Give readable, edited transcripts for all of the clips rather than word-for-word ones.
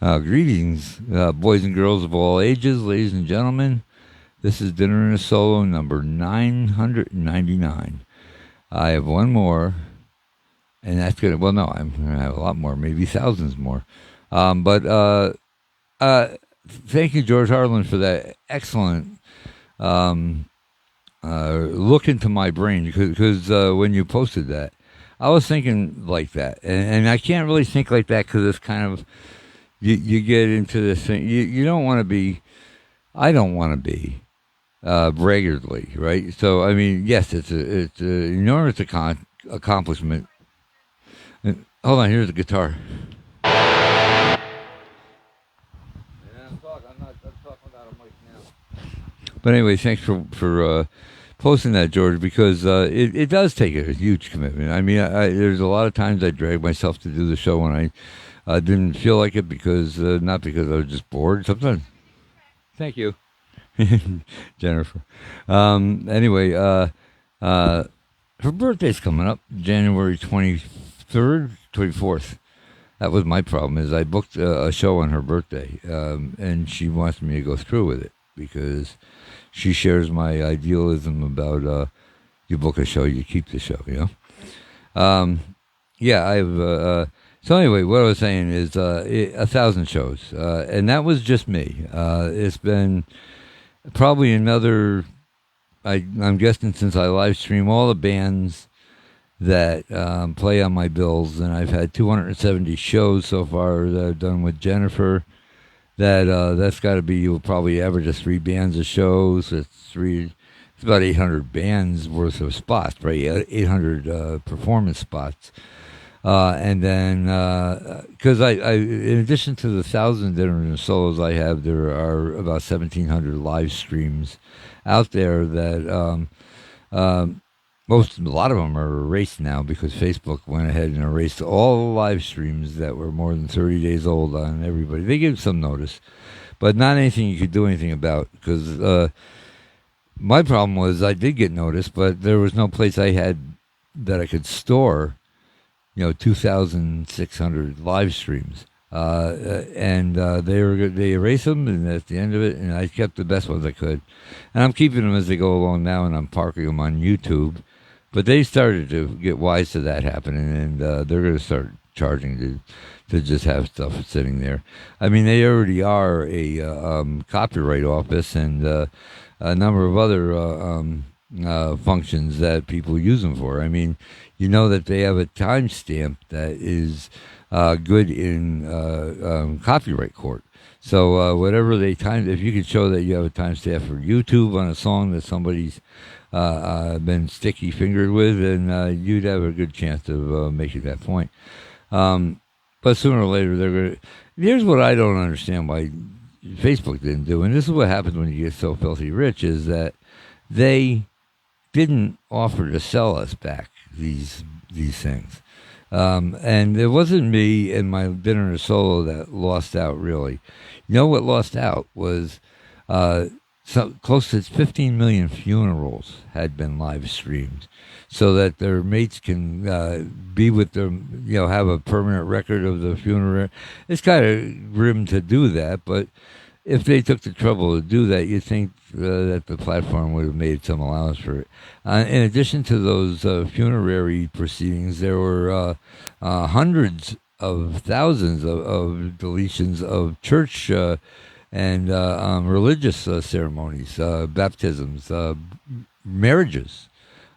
Greetings, boys and girls of all ages, ladies and gentlemen. This is Dinner in a Solo number 999. I have one more, and that's going to, well, no, I'm going to have a lot more, maybe thousands more. But thank you, George Harlan, for that excellent look into my brain, because when you posted that, I was thinking like that. And I can't really think like that because it's kind of, you get into this thing. You don't want to be, I don't want to be braggartly, right? So, I mean, yes, it's an enormous accomplishment. Hold on, here's the guitar. I'm talking about a mic now. But anyway, thanks for posting that, George, because it does take a huge commitment. I mean, there's a lot of times I drag myself to do the show when I didn't feel like it, because not because I was just bored. Sometimes. Thank you, Jennifer. Anyway, her birthday's coming up, January 23rd, 24th. That was my problem. Is I booked a show on her birthday, and she wants me to go through with it because she shares my idealism about you book a show, you keep the show. Yeah, I've. So anyway, what I was saying is 1,000 shows, and that was just me. It's been probably another. I'm guessing since I live stream all the bands that play on my bills, and I've had 270 shows so far that I've done with Jennifer. That's got to be, you'll probably average 3 bands a show. So it's about 800 bands worth of spots, right? 800 performance spots. And then, because I, in addition to the 1,000 dinners and solos I have, there are about 1,700 live streams out there that a lot of them are erased now because Facebook went ahead and erased all the live streams that were more than 30 days old on everybody. They gave some notice, but not anything you could do anything about, because my problem was I did get notice, but there was no place I had that I could store 2,600 live streams, and they erased them, and at the end of it, and I kept the best ones I could, and I'm keeping them as they go along now, and I'm parking them on YouTube. But they started to get wise to that happening, and they're going to start charging to just have stuff sitting there. I mean, they already are a copyright office and a number of other functions that people use them for. I mean, that they have a timestamp that is good in copyright court. So whatever they time, if you could show that you have a timestamp for YouTube on a song that somebody's been sticky fingered with, and you'd have a good chance of making that point. But sooner or later, they're going to. Here's what I don't understand why Facebook didn't do, and this is what happens when you get so filthy rich, is that they didn't offer to sell us back these things. And it wasn't me and my dinner and solo that lost out, really. What lost out was close to 15 million funerals had been live streamed, so that their mates can be with them, have a permanent record of the funeral. It's kind of grim to do that, but if they took the trouble to do that, you'd think that the platform would have made some allowance for it. In addition to those funerary proceedings, there were hundreds of thousands of deletions of church and religious ceremonies, baptisms, marriages,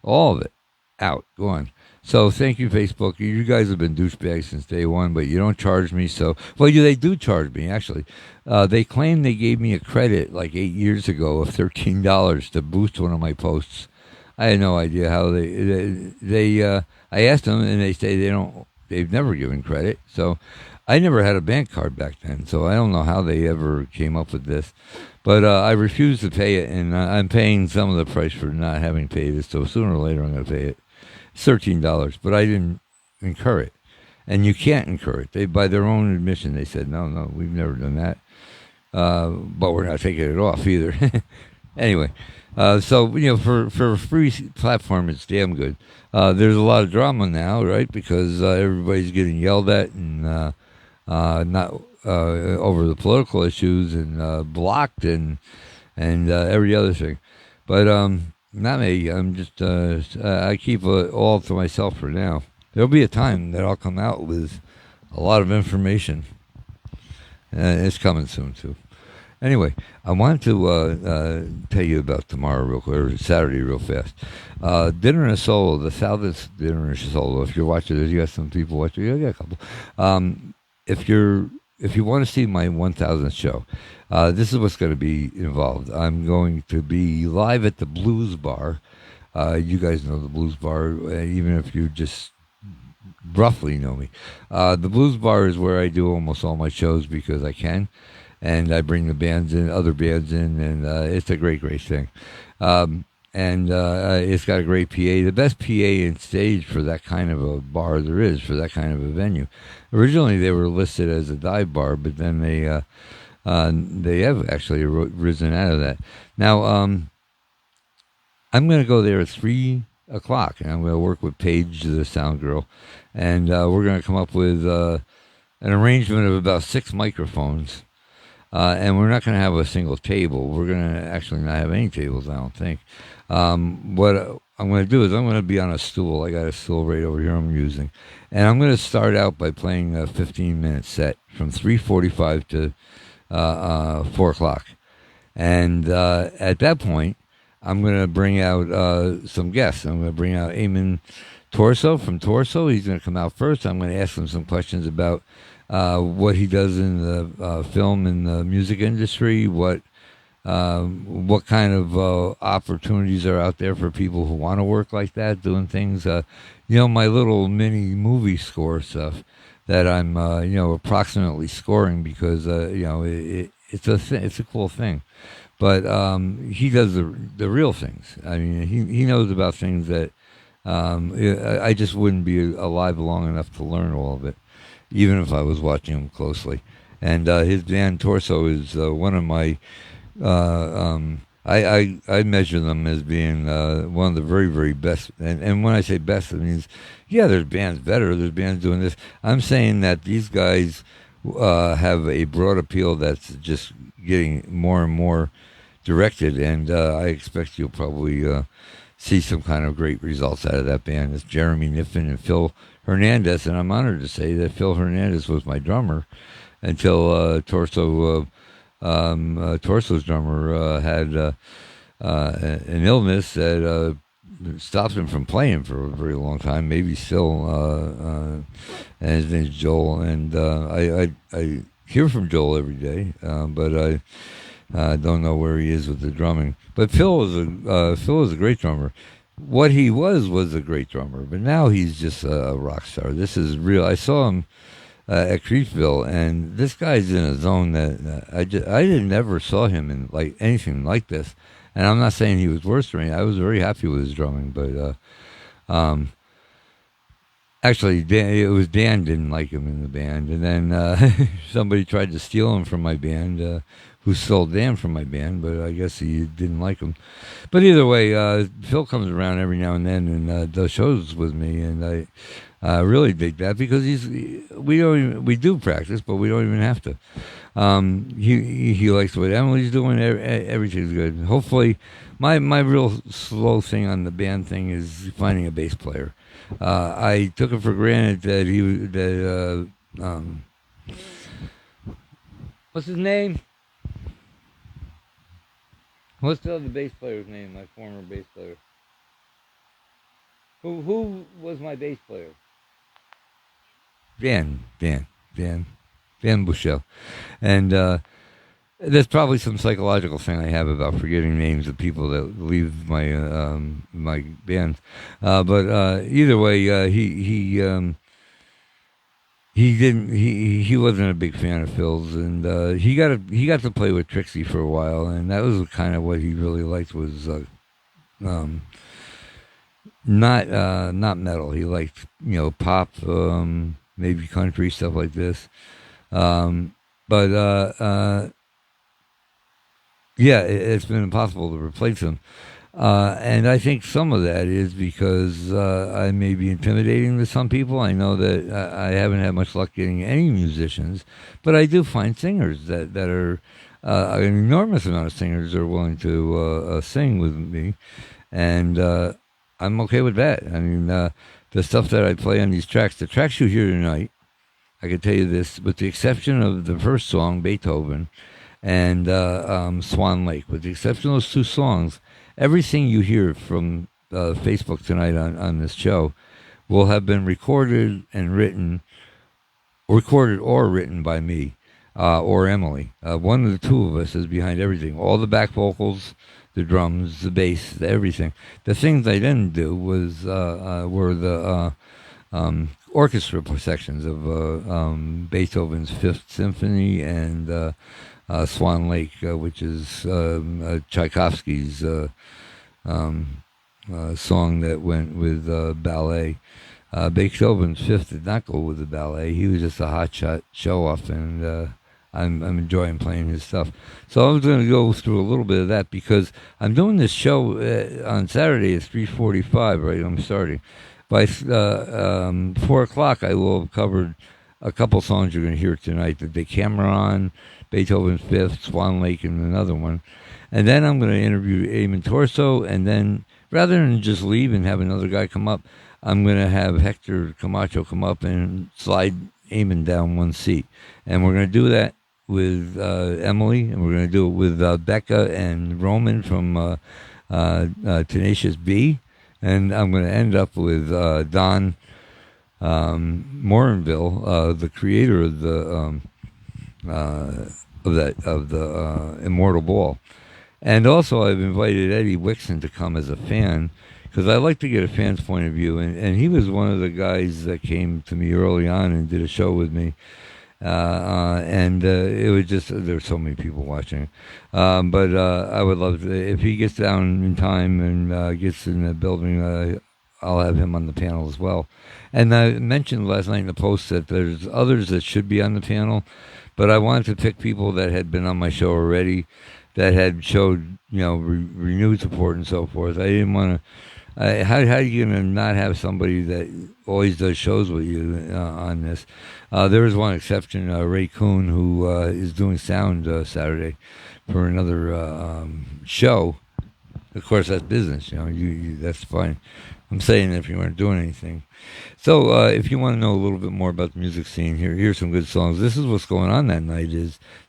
all of it out, gone. So thank you, Facebook. You guys have been douchebags since day one, but you don't charge me. So, well, they do charge me, actually. They claim they gave me a credit like 8 years ago of $13 to boost one of my posts. I had no idea how I asked them, and they say they've never given credit. So I never had a bank card back then, so I don't know how they ever came up with this. But I refuse to pay it, and I'm paying some of the price for not having paid it, so sooner or later I'm going to pay it. It's $13, but I didn't incur it. And you can't incur it. They, by their own admission, they said, no, we've never done that. But we're not taking it off either. Anyway, so, for a free platform, it's damn good. There's a lot of drama now, right? Because everybody's getting yelled at and not over the political issues and blocked and every other thing. But not me. I'm just I keep it all to myself for now. There'll be a time that I'll come out with a lot of information. It's coming soon too. Anyway, I wanted to tell you about tomorrow real quick, or Saturday real fast. Dinner and a Solo, the Southest Dinner and a Solo. If you're watching this, you got some people watching. You got a couple. If you want to see my 1000th show, this is what's going to be involved. I'm going to be live at the Blues Bar. You guys know the Blues Bar, even if you just roughly know me. The Blues Bar is where I do almost all my shows because I can, and I bring the bands in, other bands in, and it's a great, great thing. And it's got a great PA, the best PA in stage for that kind of a bar there is, for that kind of a venue. Originally, they were listed as a dive bar, but then they have actually risen out of that. Now, I'm going to go there at 3 o'clock, and I'm going to work with Paige, the sound girl, and we're going to come up with an arrangement of about 6 microphones. And we're not going to have a single table. We're going to actually not have any tables, I don't think. What I'm going to do is I'm going to be on a stool. I got a stool right over here I'm using. And I'm going to start out by playing a 15-minute set from 3:45 to 4 o'clock. And at that point, I'm going to bring out some guests. I'm going to bring out Eamon Torso from Torso. He's going to come out first. I'm going to ask him some questions about what he does in the film and the music industry, what kind of opportunities are out there for people who want to work like that, doing things. My little mini movie score stuff that I'm, approximately scoring because, it's a cool thing. But he does the real things. I mean, he knows about things that I just wouldn't be alive long enough to learn all of it, even if I was watching him closely. And his band Torso is one of my, I measure them as being one of the very, very best. And when I say best, it means, yeah, there's bands better, there's bands doing this. I'm saying that these guys have a broad appeal that's just getting more and more directed, and I expect you'll probably see some kind of great results out of that band. It's Jeremy Niffen and Phil Hernandez, and I'm honored to say that Phil Hernandez was my drummer until Torso's drummer had an illness that stopped him from playing for a very long time, maybe still, and his name's Joel, and I hear from Joel every day, but I don't know where he is with the drumming. But Phil was a great drummer. What he was a great drummer, but now he's just a rock star. This is real. I saw him at Creepville, and this guy's in a zone that I never saw him in like anything like this. And I'm not saying he was worse than me. I was very happy with his drumming, but actually, it was Dan didn't like him in the band, and then somebody tried to steal him from my band. Who stole Dan from my band, but I guess he didn't like him. But either way, Phil comes around every now and then and does shows with me, and I really dig that because we do practice, but we don't even have to. He likes what Emily's doing. Everything's good. Hopefully, my real slow thing on the band thing is finding a bass player. I took it for granted that what's his name? What's the other bass player's name? My former bass player. Who was my bass player? Dan Bushell. And there's probably some psychological thing I have about forgetting names of people that leave my my band. But either way, he wasn't a big fan of Phil's, and he got to play with Trixie for a while, and that was kind of what he really liked was not metal. He liked pop, maybe country stuff like this, but yeah, it's been impossible to replace him. And I think some of that is because I may be intimidating to some people. I know that I haven't had much luck getting any musicians, but I do find singers that are an enormous amount of singers are willing to sing with me, and I'm okay with that. I mean, the stuff that I play on these tracks, the tracks you hear tonight, I can tell you this, with the exception of the first song, Beethoven, and Swan Lake. With the exception of those two songs, everything you hear from Facebook tonight on this show will have been recorded or written by me or Emily. One of the two of us is behind everything. All the back vocals, the drums, the bass, everything. The things I didn't do were the orchestra sections of Beethoven's Fifth Symphony and Swan Lake, which is Tchaikovsky's song that went with ballet. Beethoven's Fifth did not go with the ballet. He was just a hotshot show-off, and I'm enjoying playing his stuff. So I was going to go through a little bit of that because I'm doing this show on Saturday at 3:45, right? I'm starting. By 4 o'clock, I will have covered a couple songs you're going to hear tonight. The Decameron, Beethoven's Fifth, Swan Lake, and another one. And then I'm going to interview Eamon Torso, and then rather than just leave and have another guy come up, I'm going to have Hector Camacho come up and slide Eamon down one seat. And we're going to do that with Emily, and we're going to do it with Becca and Roman from Tenacious B. And I'm going to end up with Don Morinville, the creator of the Immortal Ball. And also I've invited Eddie Wixon to come as a fan, because I like to get a fan's point of view. And he was one of the guys that came to me early on and did a show with me. And it was just, there's so many people watching. But I would love to, if he gets down in time and gets in the building, I'll have him on the panel as well. And I mentioned last night in the post that there's others that should be on the panel, but I wanted to pick people that had been on my show already, that had showed, renewed support and so forth. I didn't want to, how are you going to not have somebody that always does shows with you on this? There is one exception, Ray Kuhn, who is doing sound Saturday for another show. Of course, that's business, that's fine. I'm saying if you weren't doing anything. So if you want to know a little bit more about the music scene, here's some good songs. This is what's going on that night.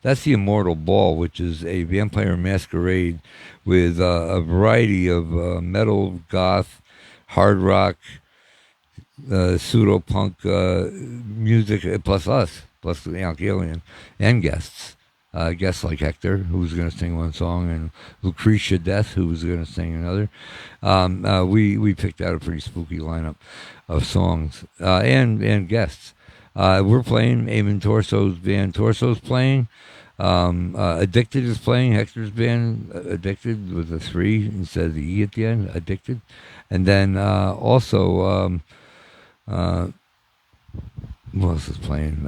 That's the Immortal Ball, which is a vampire masquerade with a variety of metal, goth, hard rock, pseudo-punk music, plus us, plus the Alien, and guests. Guests like Hector, who's going to sing one song, and Lucretia Death, who was going to sing another. We picked out a pretty spooky lineup of songs and guests. We're playing Eamon Torso's band. Torso's playing. Addicted is playing. Hector's band, Addicted, with a 3 instead of the E at the end. Addicted, and then also. Who else is playing?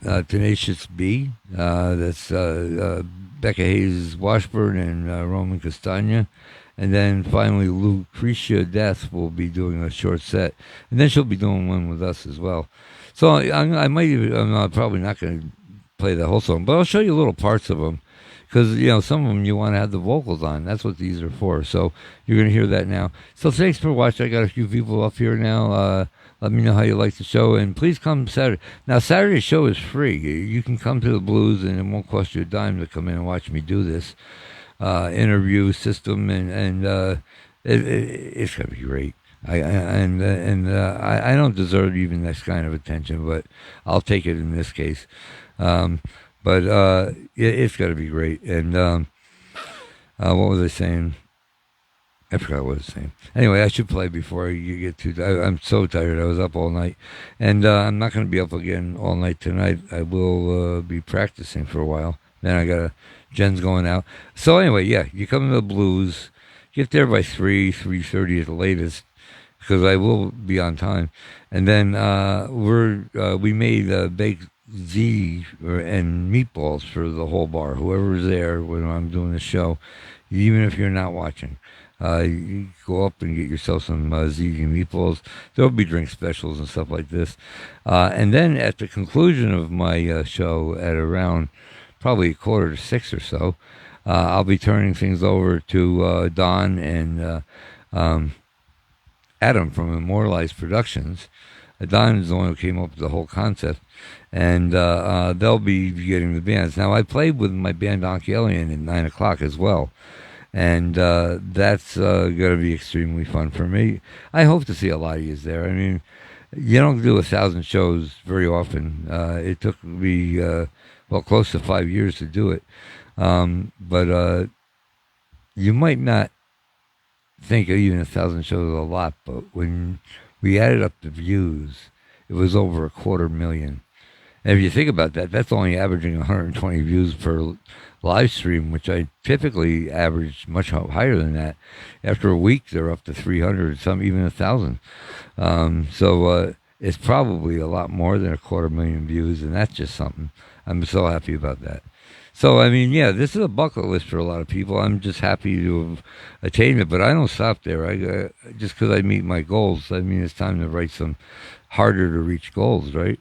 Tenacious B. That's Becca Hayes Washburn and Roman Castagna. And then finally, Lucretia Death will be doing a short set. And then she'll be doing one with us as well. So I might even, I'm probably not going to play the whole song, but I'll show you little parts of them. Because, some of them you want to have the vocals on. That's what these are for. So you're going to hear that now. So thanks for watching. I got a few people up here now. Let me know how you like the show, and please come Saturday. Now, Saturday's show is free. You can come to the Blues, and it won't cost you a dime to come in and watch me do this interview system, and it's gonna be great. I don't deserve even this kind of attention, but I'll take it in this case. But it's gonna be great. And what was I saying? I forgot what I was saying. Anyway, I should play before you get too tired. I'm so tired. I was up all night. And I'm not going to be up again all night tonight. I will be practicing for a while. Then I got Jen's going out. So anyway, yeah, you come to the Blues. Get there by 3:30 at the latest, because I will be on time. And then we made baked Z and meatballs for the whole bar. Whoever's there when I'm doing the show, even if you're not watching. You go up and get yourself some ziti meatballs. There'll be drink specials and stuff like this. And then at the conclusion of my show at around probably 5:45 or so, I'll be turning things over to Don and Adam from Immortalized Productions. Don is the one who came up with the whole concept, and they'll be getting the bands. Now, I played with my band Donkey Alien at 9 o'clock as well, and that's going to be extremely fun for me. I hope to see a lot of you there. I mean, you don't do 1,000 shows very often. It took me, close to 5 years to do it. But you might not think even 1,000 shows is a lot, but when we added up the views, it was over 250,000. And if you think about that, that's only averaging 120 views per live stream, which I typically average much higher than that. After a week, they're up to 300, some even 1,000. So it's probably a lot more than 250,000 views, and that's just something. I'm so happy about that. So, I mean, yeah, this is a bucket list for a lot of people. I'm just happy to have attained it, but I don't stop there. Just because I meet my goals, I mean, it's time to write some harder to reach goals, right?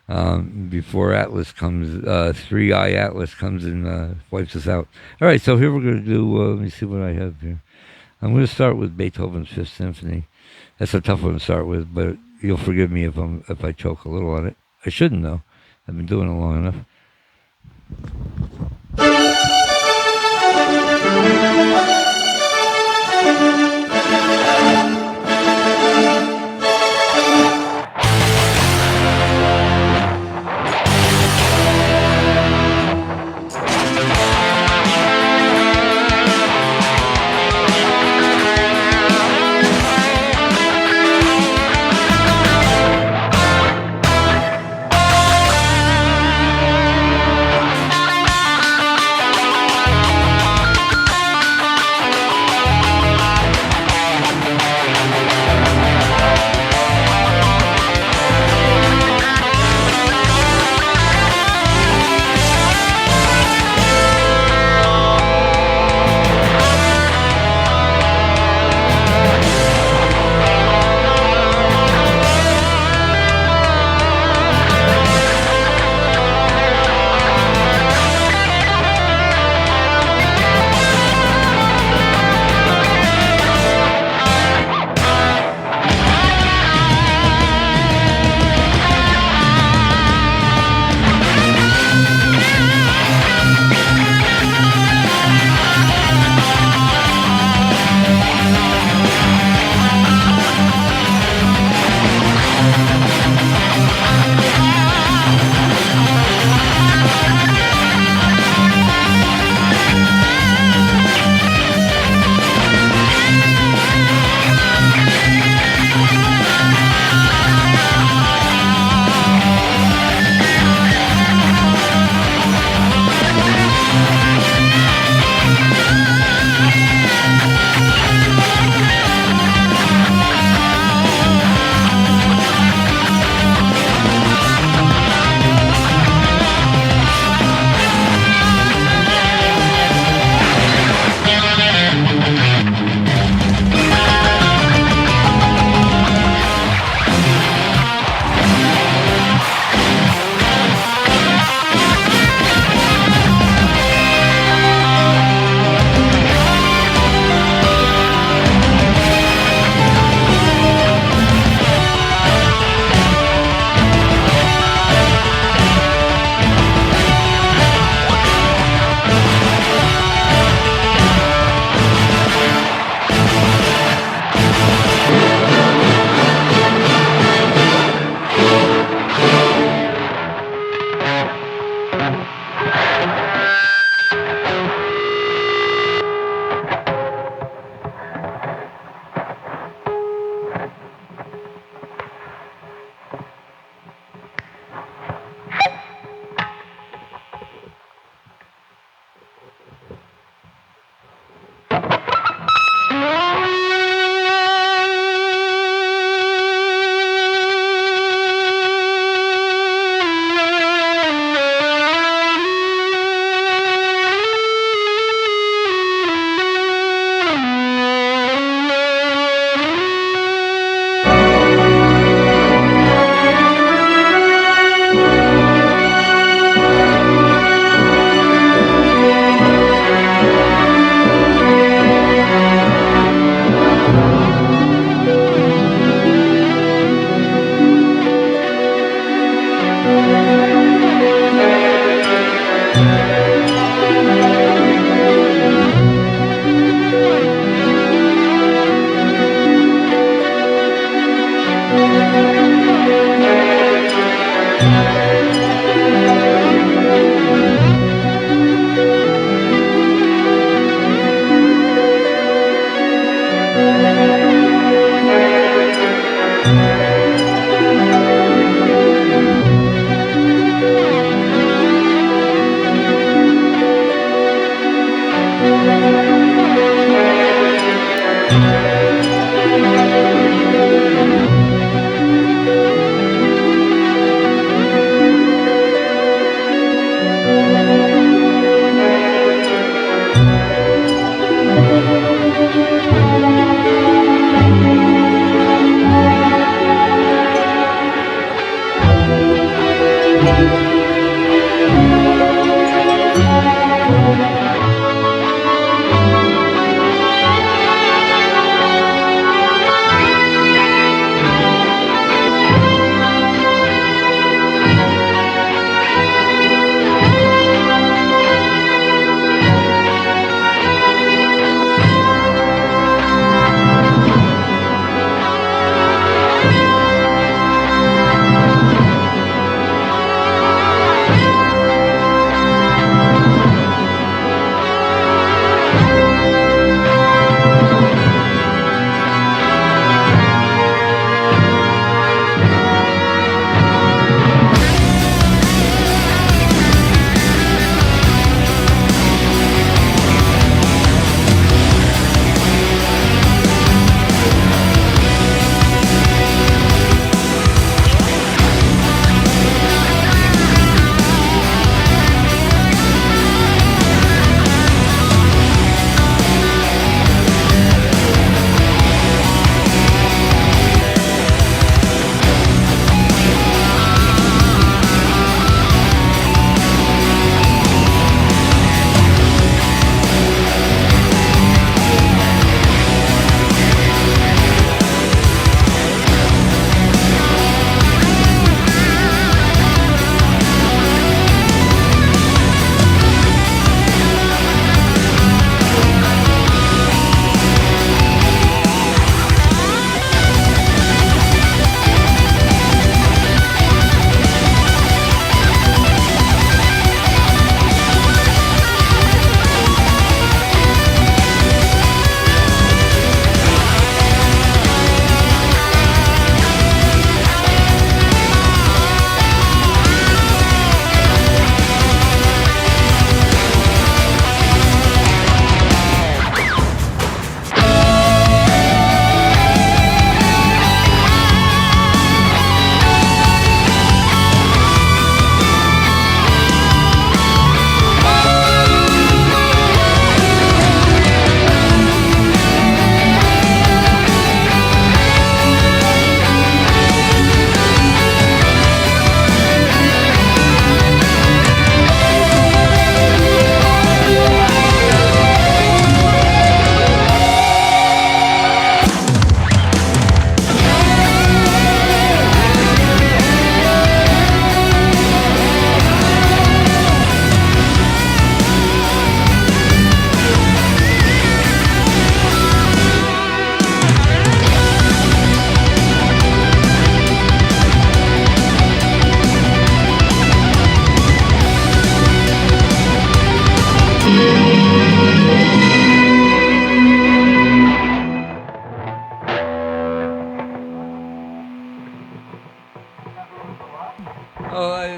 Before Atlas comes, 3i Atlas comes and wipes us out. All right, so here we're going to do, let me see what I have here. I'm going to start with Beethoven's Fifth Symphony. That's a tough one to start with, but you'll forgive me if I choke a little on it. I shouldn't, though. I've been doing it long enough.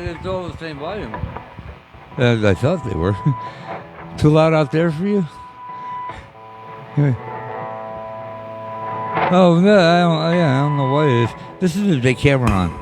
It's all the same volume. I thought they were. Too loud out there for you? Oh, no, I don't know what it is. This is the Decameron.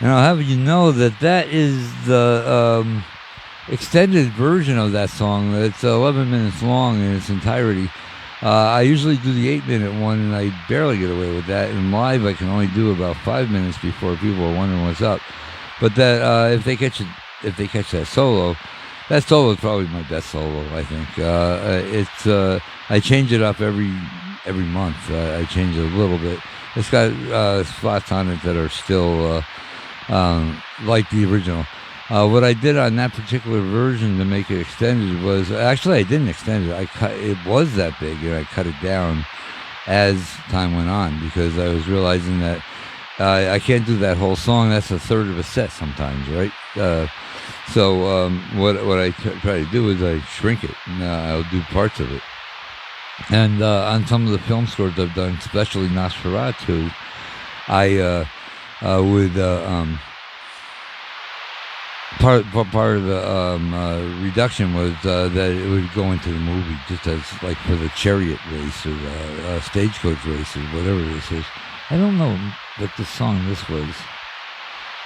And I'll have you know that is the extended version of that song. It's 11 minutes long in its entirety. I usually do the 8-minute one, and I barely get away with that. And live, I can only do about 5 minutes before people are wondering what's up. But that if they catch that solo is probably my best solo. I think it's I change it up every month. I change it a little bit. It's got spots on it that are still like the original. What I did on that particular version to make it extended was actually I didn't extend it. It was that big, and I cut it down as time went on because I was realizing that I can't do that whole song. That's a third of a set sometimes, right? So what I try to do is I shrink it, and I'll do parts of it. And on some of the film scores I've done, especially Nosferatu, I would. Part of the reduction was that it would go into the movie just as like for the chariot race or stagecoach race or whatever this is. I don't know what the song this was.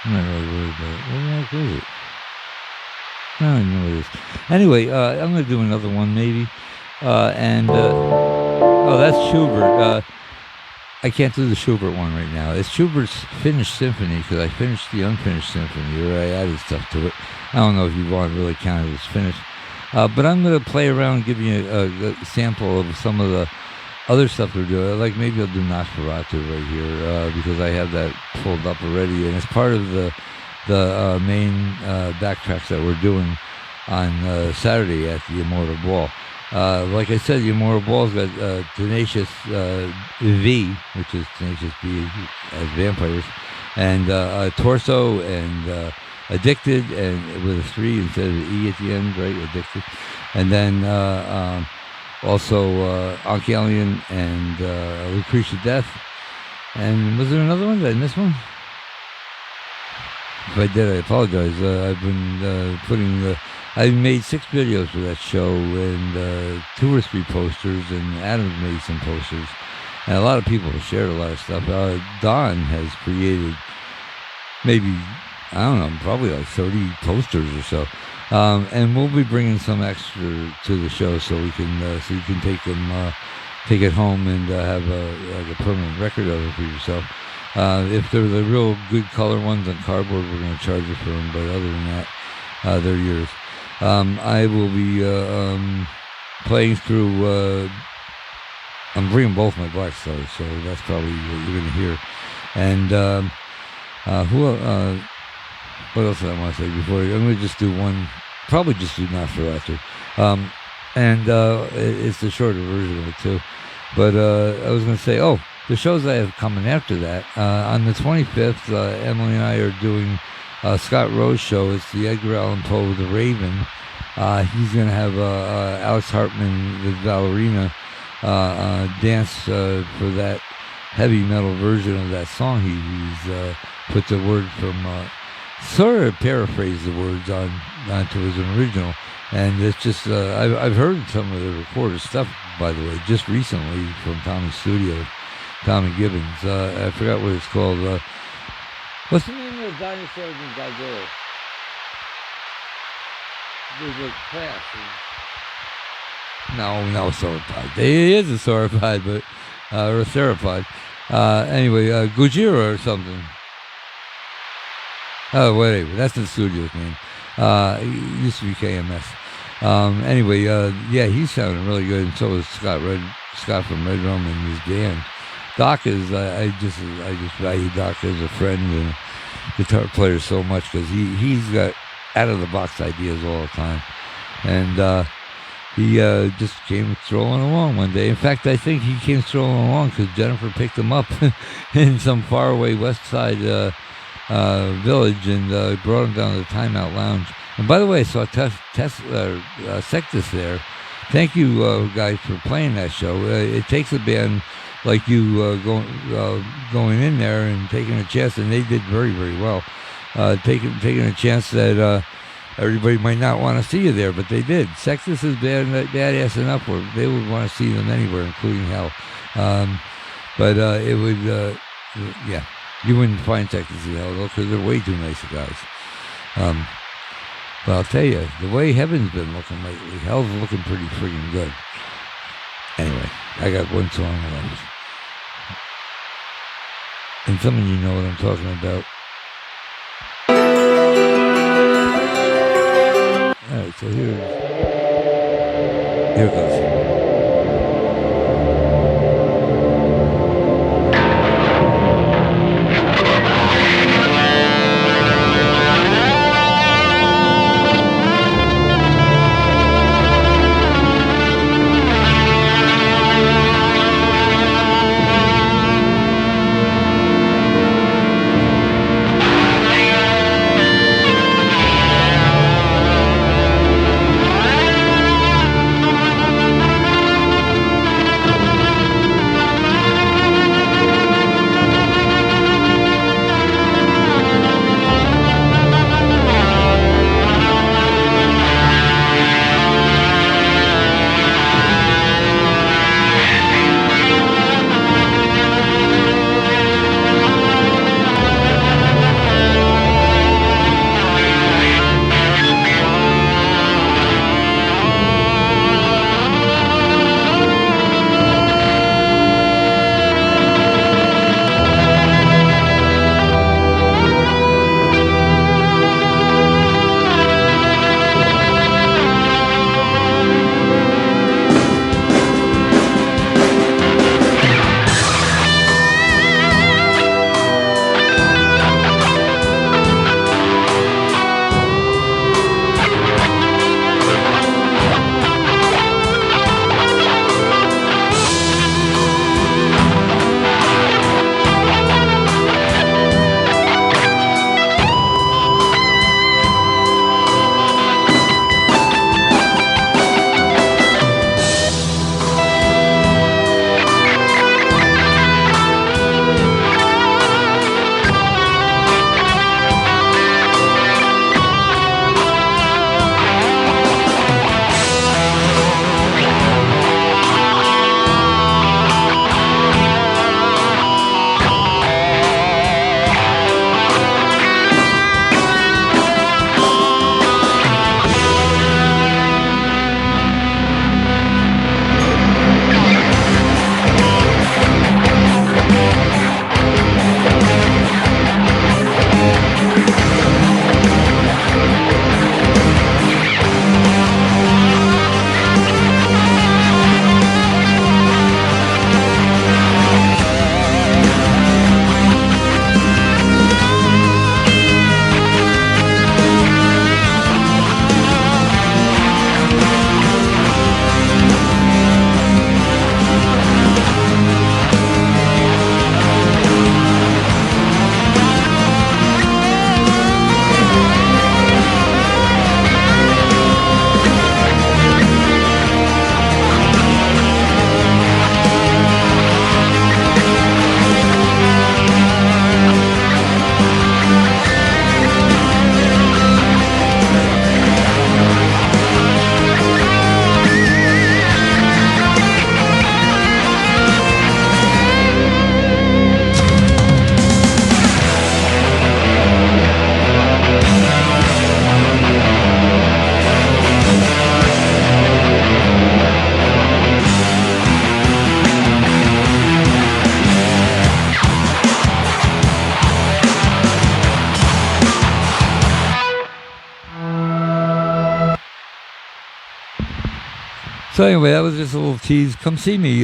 I'm not really worried about it. What the heck was it? I don't know what it is. Anyway, I'm going to do another one maybe. Oh, that's Schubert. I can't do the Schubert one right now. It's Schubert's finished symphony because I finished the unfinished symphony, or I added stuff to it. I don't know if you want to really count it as finished. But I'm going to play around and give you a sample of some of the other stuff we're doing. Like maybe I'll do Nosferatu right here because I have that pulled up already, and it's part of the main backtracks that we're doing on Saturday at the Immortal Ball. Like I said, the Immortal Ball's got Tenacious V, which is Tenacious B as vampires, and Torso and Addicted, and with a 3 instead of an E at the end, right? Addicted. And then also Oncalion and Lucretia Death. And was there another one? Did I miss one? If I did, I apologize. I've been I made 6 videos for that show, and 2 or 3 posters, and Adam's made some posters, and a lot of people have shared a lot of stuff. Don has created maybe, I don't know, probably like 30 posters or so, and we'll be bringing some extra to the show so we can so you can take them, take it home and have like a permanent record of it for yourself. If they're the real good color ones on cardboard, we're going to charge you for them, but other than that, they're yours. I will be playing through. I'm bringing both my Black Stars, so that's probably what you're going to hear. And what else did I want to say before? I'm going to just do one. Probably just do Nosferatu. And it's the shorter version of it too. But I was going to say, the shows I have coming after that. On the 25th, Emily and I are doing Scott Rose show. It's the Edgar Allan Poe The Raven. He's going to have Alex Hartman, the ballerina, dance for that heavy metal version of that song. He's put the word from, sort of paraphrased the words onto his original. And it's just, I've heard some of the recorded stuff, by the way, just recently from Tommy's studio, Tommy Gibbons. I forgot what it's called. What's the name of the dinosaur in Godzilla? There's a class. No, sauropod. He is a sauropod, but or a theropod. Anyway, Gojira or something. Oh, whatever. That's the studio's name. It used to be KMS. Anyway, yeah, he's sounding really good, and so is Scott from Red Rum and his band. Doc is, I just value Doc as a friend and guitar player so much because he's got out of the box ideas all the time, and he just came strolling along one day. In fact, I think he came strolling along because Jennifer picked him up in some faraway West Side village and brought him down to the Timeout Lounge. And by the way, I saw Sectus there. Thank you guys for playing that show. It takes a band like you going in there and taking a chance, and they did very, very well. Taking a chance that everybody might not want to see you there, but they did. Sextus is badass enough where they would want to see them anywhere, including hell. But it would, yeah. You wouldn't find Texas hell though, because they're way too nice guys. But I'll tell you, the way heaven's been looking lately, hell's looking pretty friggin' good. Anyway, I got one song left. And some of you know what I'm talking about. Alright, so here it goes. So anyway, that was just a little tease. Come see me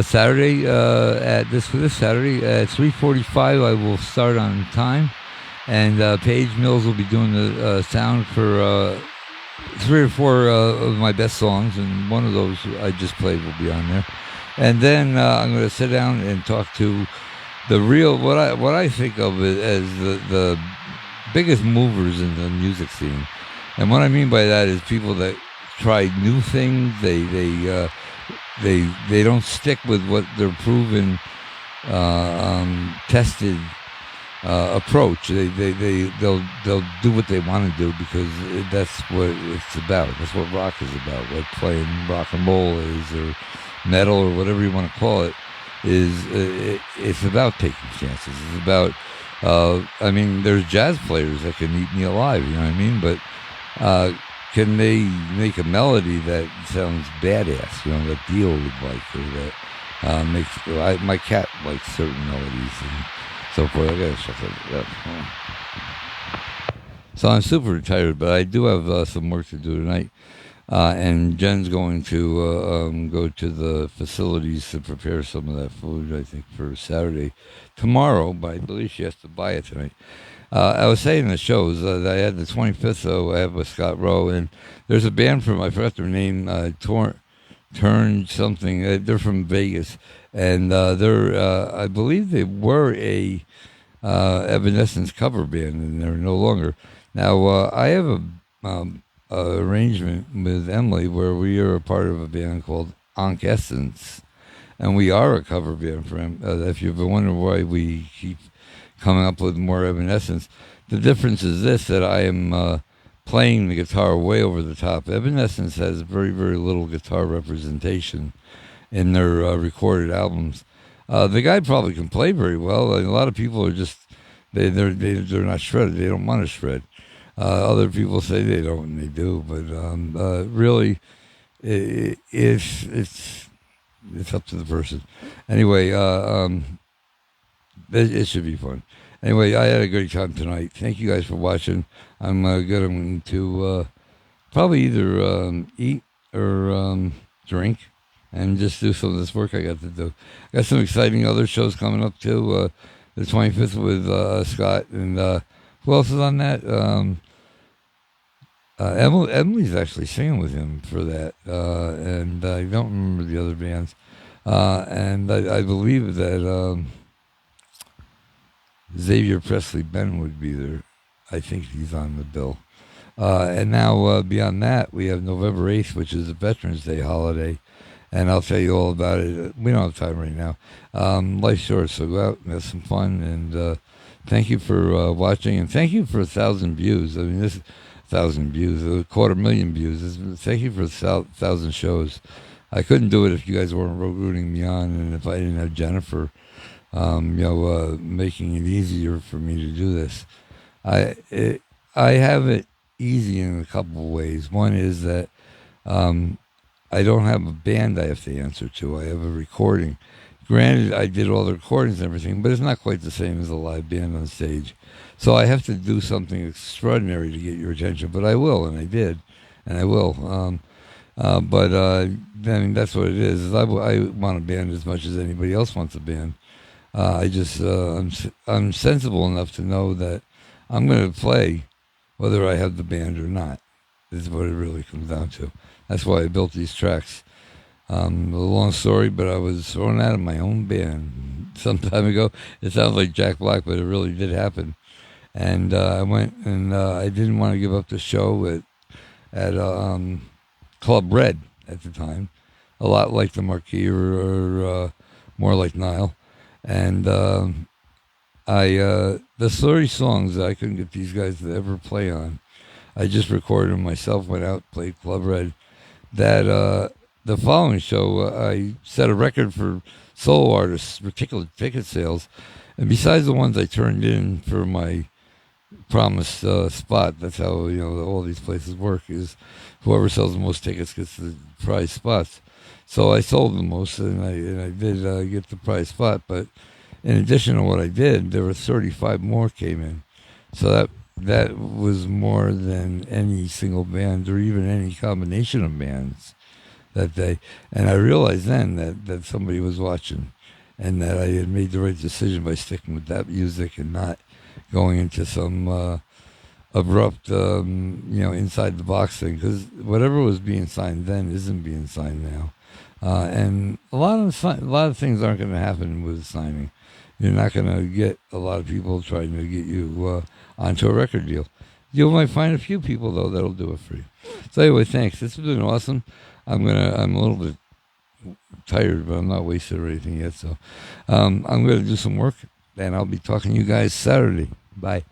Saturday at this Saturday at 3:45. I will start on time, and Paige Mills will be doing the sound for 3 or 4 of my best songs, and one of those I just played will be on there. And then I'm going to sit down and talk to the real what I think of it as the biggest movers in the music scene. And what I mean by that is people that try new things. They don't stick with what their proven, tested approach. They'll do what they want to do because that's what it's about. That's what rock is about. What playing rock and roll is, or metal, or whatever you want to call it. it's about taking chances. It's about I mean, there's jazz players that can eat me alive. You know what I mean? But can they make a melody that sounds badass? You know, that Dio would like, or that makes my cat likes certain melodies and so forth. I gotta shut that up. So I'm super tired, but I do have some work to do tonight. And Jen's going to go to the facilities to prepare some of that food, I think, for Saturday tomorrow, but I believe she has to buy it tonight. I was saying in the shows that I had the 25th, so I have with Scott Rowe, and there's a band from, I forgot their name, Turn something. They're from Vegas, and I believe they were a Evanescence cover band, and they're no longer. Now, I have a arrangement with Emily where we are a part of a band called Ankh Essence, and we are a cover band for him. If you've been wondering why we keep coming up with more Evanescence, the difference is this, that I am playing the guitar way over the top. Evanescence has very, very little guitar representation in their recorded albums. The guy probably can play very well. A lot of people are just, they're not shredded. They don't want to shred. Other people say they don't, and they do. But really, it's up to the person. Anyway, it should be fun. Anyway, I had a great time tonight. Thank you guys for watching. I'm going to probably either eat or drink and just do some of this work I got to do. Got some exciting other shows coming up too. The 25th with Scott, and who else is on that? Emily's actually singing with him for that, and I don't remember the other bands. And I believe that Xavier Presley Ben would be there. I think he's on the bill. And now beyond that, we have November 8th, which is a Veterans Day holiday. And I'll tell you all about it. We don't have time right now. Life's short, so go out and have some fun. And thank you for watching. And thank you for 1,000 views. I mean, this is 1,000 views, 250,000 views. Thank you for 1,000 shows. I couldn't do it if you guys weren't rooting me on, and if I didn't have Jennifer, making it easier for me to do this. I have it easy in a couple of ways. One is that I don't have a band I have to answer to. I have a recording. Granted, I did all the recordings and everything, but it's not quite the same as a live band on stage. So I have to do something extraordinary to get your attention, but I will, and I did, and I will. But I mean, that's what it is. I want a band as much as anybody else wants a band. I'm sensible enough to know that I'm going to play whether I have the band or not. This is what it really comes down to. That's why I built these tracks. A long story, but I was thrown out of my own band some time ago. It sounds like Jack Black, but it really did happen. And I went, and I didn't want to give up the show at Club Red at the time, a lot like the Marquis or more like Nile. And the 30 songs that I couldn't get these guys to ever play on, I just recorded them myself, went out, played Club Red. That the following show, I set a record for solo artists, particular ticket sales. And besides the ones I turned in for my promised spot, that's how all these places work, is whoever sells the most tickets gets the prize spots. So I sold the most, and I did get the prize spot. But in addition to what I did, there were 35 more came in. So that was more than any single band or even any combination of bands that day. And I realized then that somebody was watching, and that I had made the right decision by sticking with that music and not going into some abrupt, inside the box thing. Because whatever was being signed then isn't being signed now. And a lot of things aren't going to happen with signing. You're not going to get a lot of people trying to get you onto a record deal. You might find a few people though that'll do it for you. So anyway, thanks. This has been awesome. I'm a little bit tired, but I'm not wasted or anything yet. So I'm gonna do some work, and I'll be talking to you guys Saturday. Bye.